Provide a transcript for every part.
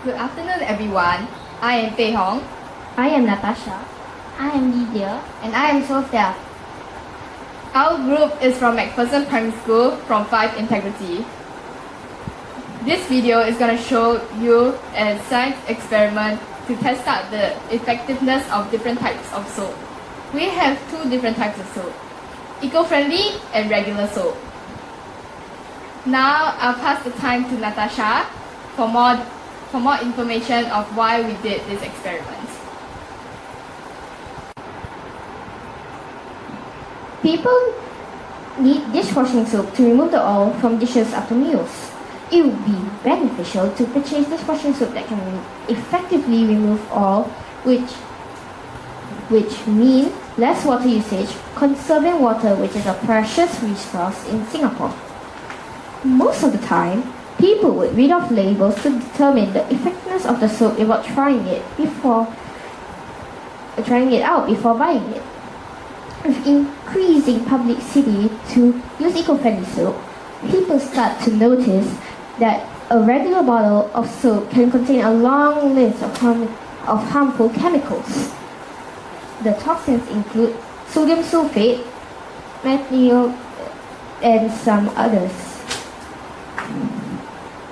Good afternoon, everyone. I am Pei Hong. I am Natasha. I am Lydia. And I am Sophia. Our group is from Macpherson Primary School from 5 Integrity. This video is going to show you a science experiment to test out the effectiveness of different types of soap. We have two different types of soap, eco-friendly and regular soap. Now I'll pass the time to Natasha for more information of why we did this experiment. People need dishwashing soap to remove the oil from dishes after meals. It would be beneficial to purchase dishwashing soap that can effectively remove oil, which means less water usage, conserving water, which is a precious resource in Singapore. Most of the time, people would read off labels to determine the effectiveness of the soap without trying it out before buying it. With increasing publicity to use eco-friendly soap, people start to notice that a regular bottle of soap can contain a long list of harmful chemicals. The toxins include sodium sulfate, methanol, and some others.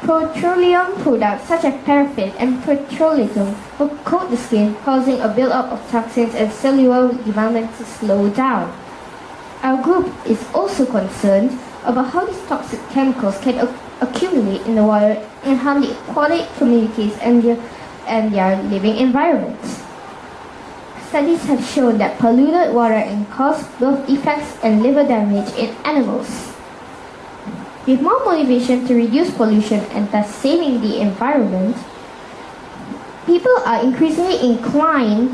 Petroleum products such as paraffin and petroleum will coat the skin, causing a build-up of toxins and cellular development to slow down. Our group is also concerned about how these toxic chemicals can accumulate in the water and harm the aquatic communities and their living environments. Studies have shown that polluted water can cause birth defects and liver damage in animals. With more motivation to reduce pollution and thus saving the environment, people are increasingly inclined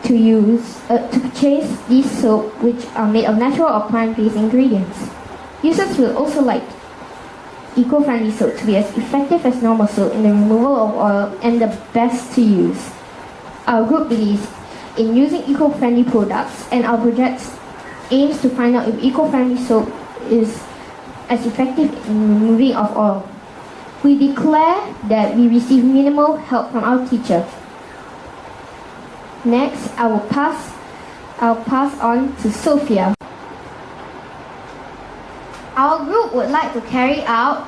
to purchase these soap which are made of natural or plant-based ingredients. Users will also like eco-friendly soap to be as effective as normal soap in the removal of oil and the best to use. Our group believes in using eco-friendly products, and our project aims to find out if eco-friendly soap is as effective in removing of oil. We declare that we receive minimal help from our teacher. Next, I'll pass on to Sophia. Our group would like to carry out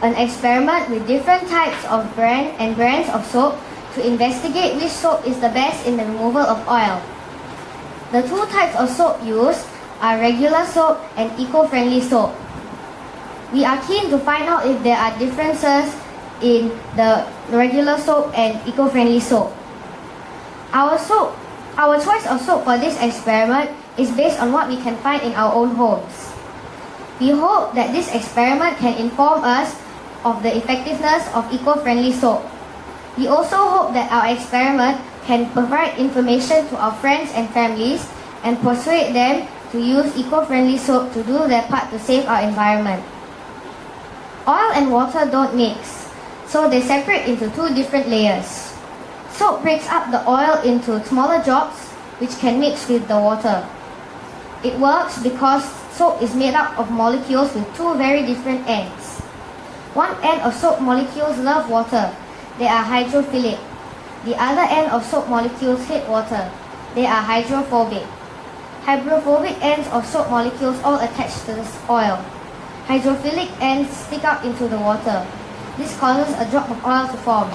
an experiment with different types of brands of soap to investigate which soap is the best in the removal of oil. The two types of soap used are regular soap and eco-friendly soap. We are keen to find out if there are differences in the regular soap and eco-friendly soap. Our choice of soap for this experiment is based on what we can find in our own homes. We hope that this experiment can inform us of the effectiveness of eco-friendly soap. We also hope that our experiment can provide information to our friends and families and persuade them to use eco-friendly soap to do their part to save our environment. Oil and water don't mix, so they separate into two different layers. Soap breaks up the oil into smaller drops which can mix with the water. It works because soap is made up of molecules with two very different ends. One end of soap molecules love water. They are hydrophilic. The other end of soap molecules hate water. They are hydrophobic. Hydrophobic ends of soap molecules all attach to the oil. Hydrophilic ends stick out into the water. This causes a drop of oil to form.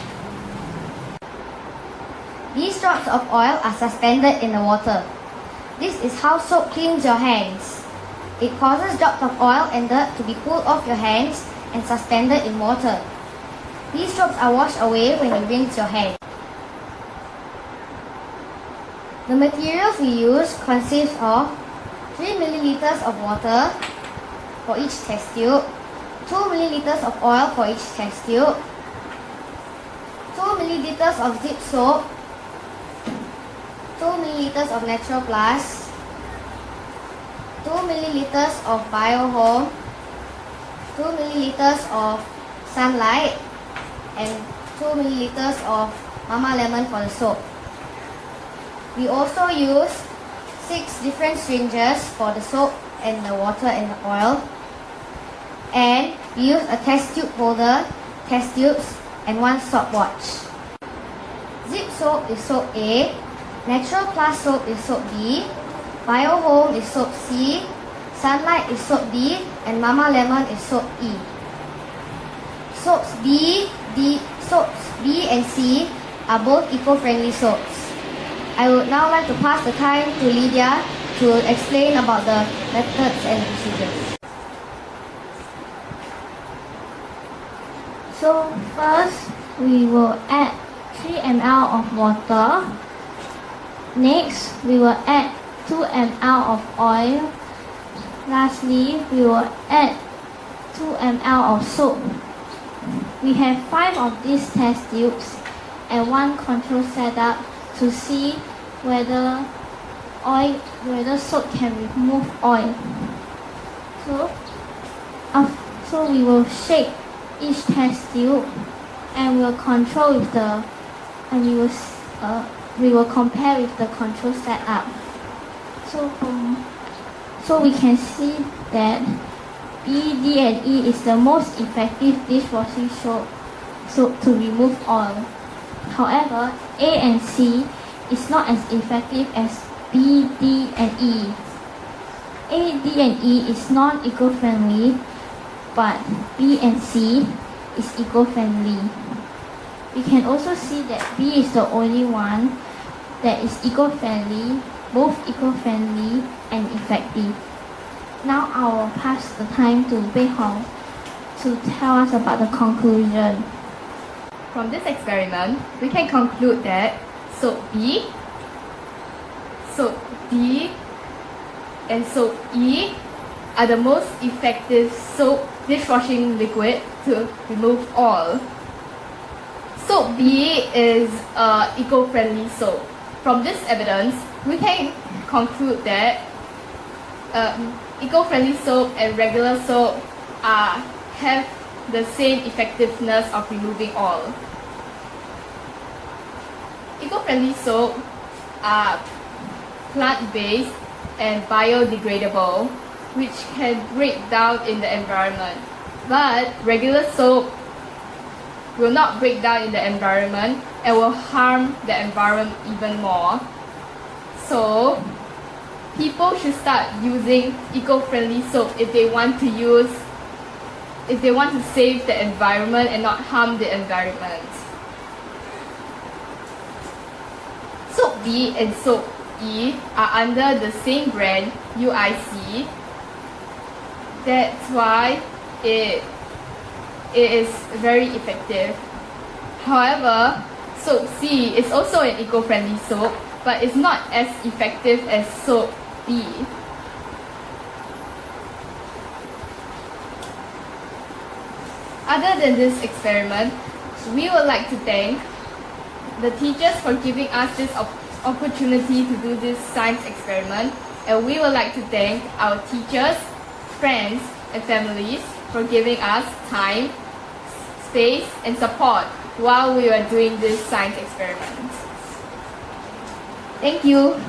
These drops of oil are suspended in the water. This is how soap cleans your hands. It causes drops of oil and dirt to be pulled off your hands and suspended in water. These drops are washed away when you rinse your hands. The materials we use consist of 3 milliliters of water for each test tube, 2 milliliters of oil for each test tube, 2 milliliters of zip soap, 2 milliliters of Natural Plus, 2 milliliters of BioHome, 2 milliliters of Sunlight, and 2 milliliters of Mama Lemon for the soap. We also use 6 different syringes for the soap and the water and the oil. And we use a test tube holder, test tubes, and 1 stopwatch. Zip soap is soap A, Natural Plus soap is soap B, Bio Home is soap C, Sunlight is soap D, and Mama Lemon is soap E. Soaps B and C are both eco-friendly soaps. I would now like to pass the time to Lydia to explain about the methods and procedures. So first, we will add 3 ml of water. Next, we will add 2 ml of oil. Lastly, we will add 2 ml of soap. We have 5 of these test tubes and 1 control setup to see whether soap can remove oil. So we will shake each test tube and we'll control with the we will compare with the control setup. So we can see that B, D, and E is the most effective dishwashing soap to remove oil. However, A and C is not as effective as B, D, and E. A, D, and E is non-eco-friendly, but B and C is eco-friendly. We can also see that B is the only one that is eco-friendly, both eco-friendly and effective. Now I will pass the time to Bei Hong to tell us about the conclusion. From this experiment, we can conclude that soap B, soap D, and soap E are the most effective soap dishwashing liquid to remove oil. Soap B is eco-friendly soap. From this evidence, we can conclude that eco-friendly soap and regular soap have the same effectiveness of removing oil. Eco-friendly soap are plant-based and biodegradable, which can break down in the environment. But regular soap will not break down in the environment and will harm the environment even more. So, people should start using eco-friendly soap if they want to save the environment and not harm the environment. Soap D and soap E are under the same brand, UIC. That's why it is very effective. However, soap C is also an eco-friendly soap, but it's not as effective as soap B. Other than this experiment, we would like to thank the teachers for giving us this opportunity to do this science experiment, and we would like to thank our teachers, friends, and families for giving us time, space, and support while we were doing this science experiment. Thank you.